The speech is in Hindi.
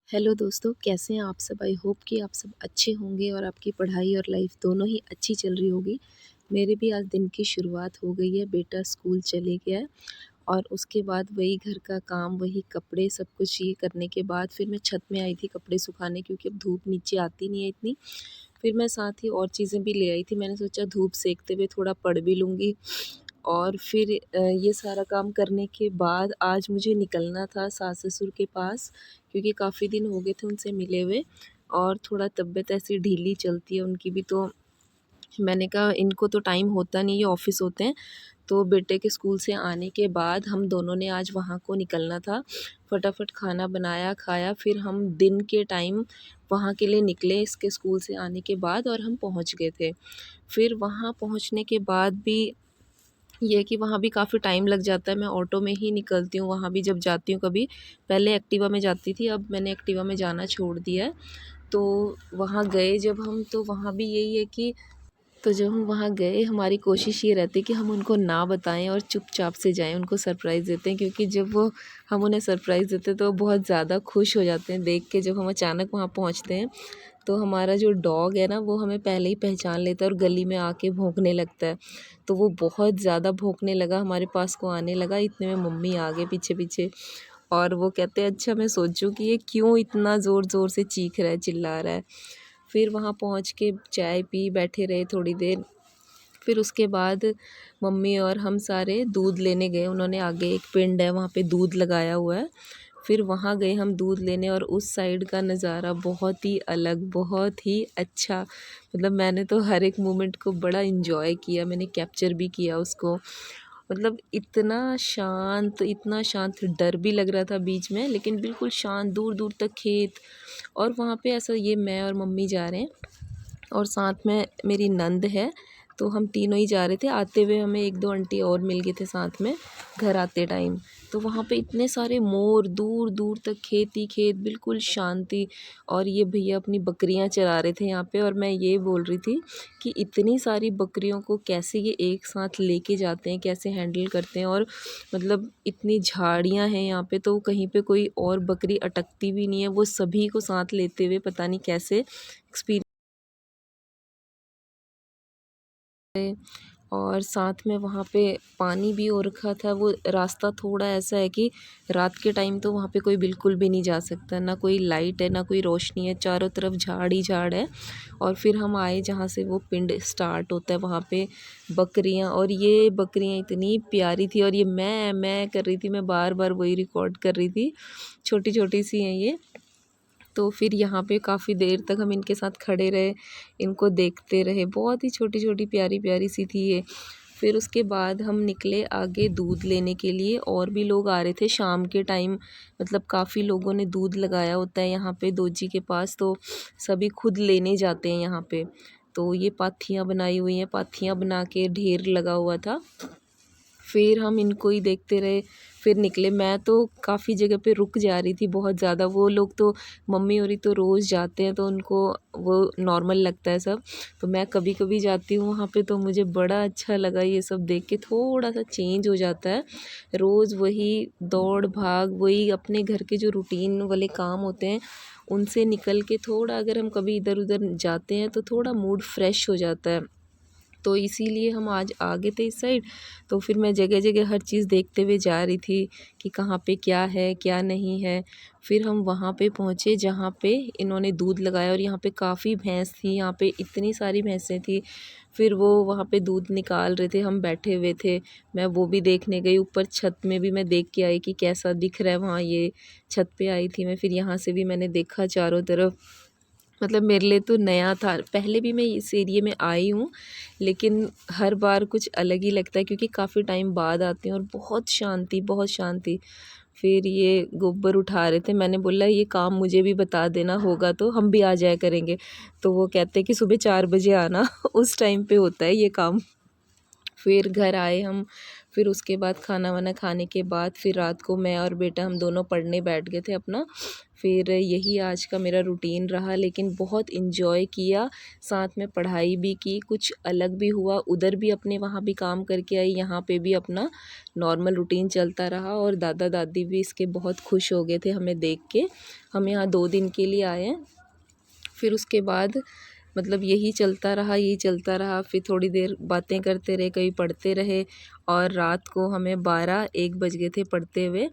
हेलो दोस्तों, कैसे हैं आप सब? आई होप कि आप सब अच्छे होंगे और आपकी पढ़ाई और लाइफ दोनों ही अच्छी चल रही होगी। मेरे भी आज दिन की शुरुआत हो गई है, बेटा स्कूल चले गया है और उसके बाद वही घर का काम, वही कपड़े, सब कुछ ये करने के बाद फिर मैं छत में आई थी कपड़े सुखाने, क्योंकि अब धूप नीचे आती नहीं है इतनी। फिर मैं साथ ही और चीज़ें भी ले आई थी, मैंने सोचा धूप सेकते हुए थोड़ा पढ़ भी लूँगी। और फिर ये सारा काम करने के बाद आज मुझे निकलना था सास-ससुर के पास, क्योंकि काफ़ी दिन हो गए थे उनसे मिले हुए और थोड़ा तबीयत ऐसी ढीली चलती है उनकी भी। तो मैंने कहा इनको तो टाइम होता नहीं, ये ऑफ़िस होते हैं। तो बेटे के स्कूल से आने के बाद हम दोनों ने आज वहाँ को निकलना था। फटाफट खाना बनाया, खाया, फिर हम दिन के टाइम वहाँ के लिए निकले इसके स्कूल से आने के बाद और हम पहुँच गए थे। फिर वहाँ पहुँचने के बाद भी ये है कि वहाँ भी काफ़ी टाइम लग जाता है, मैं ऑटो में ही निकलती हूँ वहाँ भी जब जाती हूँ कभी। पहले एक्टिवा में जाती थी, अब मैंने एक्टिवा में जाना छोड़ दिया है। तो वहाँ गए जब हम, तो वहाँ भी यही है कि जब हम वहाँ गए, हमारी कोशिश ये रहती है कि हम उनको ना बताएँ और चुपचाप से जाएँ, उनको सरप्राइज़ देते हैं, क्योंकि जब वो हम उन्हें सरप्राइज़ देते हैं तो वो बहुत ज़्यादा खुश हो जाते हैं देख के। जब हम अचानक वहाँ पहुँचते हैं तो हमारा जो डॉग है ना, वो हमें पहले ही पहचान लेता है और गली में आके भौंकने लगता है। तो वो बहुत ज़्यादा भौंकने लगा, हमारे पास को आने लगा, इतने में मम्मी आ गए पीछे-पीछे और वो कहते हैं अच्छा, मैं सोचूँ कि ये क्यों इतना ज़ोर-ज़ोर से चीख रहा है, चिल्ला रहा है। फिर वहाँ पहुँच के चाय पी, बैठे रहे थोड़ी देर। फिर उसके बाद मम्मी और हम सारे दूध लेने गए, उन्होंने आगे एक पिंड है वहाँ पे दूध लगाया हुआ है। फिर वहाँ गए हम दूध लेने और उस साइड का नज़ारा बहुत ही अलग, बहुत ही अच्छा। मतलब मैंने तो हर एक मोमेंट को बड़ा एन्जॉय किया, मैंने कैप्चर भी किया उसको। मतलब इतना शांत, डर भी लग रहा था बीच में, लेकिन बिल्कुल शांत, दूर-दूर तक खेत। और वहाँ पे ऐसा, ये मैं और मम्मी जा रहे हैं और साथ में मेरी नंद है, तो हम तीनों ही जा रहे थे। आते हुए हमें 1-2 आंटी और मिल गए थे साथ में घर आते टाइम। तो वहाँ पे इतने सारे मोर, दूर-दूर तक खेत ही खेत, बिल्कुल शांति। और ये भैया अपनी बकरियाँ चरा रहे थे यहाँ पे और मैं ये बोल रही थी कि इतनी सारी बकरियों को कैसे ये एक साथ लेके जाते हैं, कैसे हैंडल करते हैं। और मतलब इतनी झाड़ियाँ हैं यहाँ पे, तो कहीं पे कोई और बकरी अटकती भी नहीं है। वो सभी को साथ लेते हुए पता नहीं कैसे एक्सपीरियंस। और साथ में वहाँ पे पानी भी हो रखा था। वो रास्ता थोड़ा ऐसा है कि रात के टाइम तो वहाँ पे कोई बिल्कुल भी नहीं जा सकता, ना कोई लाइट है, ना कोई रोशनी है, चारों तरफ झाड़ ही झाड़ है। और फिर हम आए जहाँ से वो पिंड स्टार्ट होता है, वहाँ पे बकरियाँ, और ये बकरियाँ इतनी प्यारी थी और ये मैं कर रही थी, मैं बार बार वही रिकॉर्ड कर रही थी। छोटी छोटी सी हैं ये। तो फिर यहाँ पे काफ़ी देर तक हम इनके साथ खड़े रहे, इनको देखते रहे, बहुत ही छोटी-छोटी प्यारी-प्यारी सी थी ये। फिर उसके बाद हम निकले आगे दूध लेने के लिए, और भी लोग आ रहे थे शाम के टाइम। मतलब काफ़ी लोगों ने दूध लगाया होता है यहाँ पे दोजी के पास, तो सभी खुद लेने जाते हैं यहाँ पे। तो ये पाथियाँ बनाई हुई हैं, पाथियाँ बना के ढेर लगा हुआ था। फिर हम इनको ही देखते रहे, फिर निकले। मैं तो काफ़ी जगह पे रुक जा रही थी बहुत ज़्यादा, वो लोग तो, मम्मी होरी तो रोज़ जाते हैं तो उनको वो नॉर्मल लगता है सब। तो मैं कभी-कभी जाती हूँ वहाँ पे, तो मुझे बड़ा अच्छा लगा ये सब देख के, थोड़ा-सा चेंज हो जाता है। रोज़ वही दौड़-भाग, वही अपने घर के जो रूटीन वाले काम होते हैं, उनसे निकल के थोड़ा अगर हम कभी इधर-उधर जाते हैं तो थोड़ा मूड फ्रेश हो जाता है। तो इसीलिए हम आज आ गए थे इस साइड। तो फिर मैं जगह-जगह हर चीज़ देखते हुए जा रही थी कि कहाँ पे क्या है, क्या नहीं है। फिर हम वहाँ पे पहुँचे जहाँ पे इन्होंने दूध लगाया, और यहाँ पे काफ़ी भैंस थी, यहाँ पे इतनी सारी भैंसें थी। फिर वो वहाँ पे दूध निकाल रहे थे, हम बैठे हुए थे। मैं वो भी देखने गई, ऊपर छत में भी मैं देख के आई कि कैसा दिख रहा है वहाँ ये। छत पे आई थी मैं, फिर यहाँ से भी मैंने देखा चारों तरफ। मतलब मेरे लिए तो नया था, पहले भी मैं इस एरिये में आई हूँ, लेकिन हर बार कुछ अलग ही लगता है, क्योंकि काफ़ी टाइम बाद आती हूँ और बहुत शांति, बहुत शांति। फिर ये गोबर उठा रहे थे, मैंने बोला ये काम मुझे भी बता देना, होगा तो हम भी आ जाया करेंगे। तो वो कहते हैं कि सुबह 4 बजे आना उस टाइम पे होता है ये काम। फिर घर आए हम, फिर उसके बाद खाना वाना खाने के बाद फिर रात को मैं और बेटा हम दोनों पढ़ने बैठ गए थे अपना। फिर यही आज का मेरा रूटीन रहा, लेकिन बहुत इन्जॉय किया, साथ में पढ़ाई भी की, कुछ अलग भी हुआ, उधर भी अपने वहाँ भी काम करके आई, यहाँ पे भी अपना नॉर्मल रूटीन चलता रहा। और दादा दादी भी इसके बहुत खुश हो गए थे हमें देख के। हम यहाँ 2 दिन के लिए आए हैं। फिर उसके बाद मतलब यही चलता रहा, यही चलता रहा। फिर थोड़ी देर बातें करते रहे, कभी पढ़ते रहे, और रात को हमें 12-1 बज गए थे पढ़ते हुए।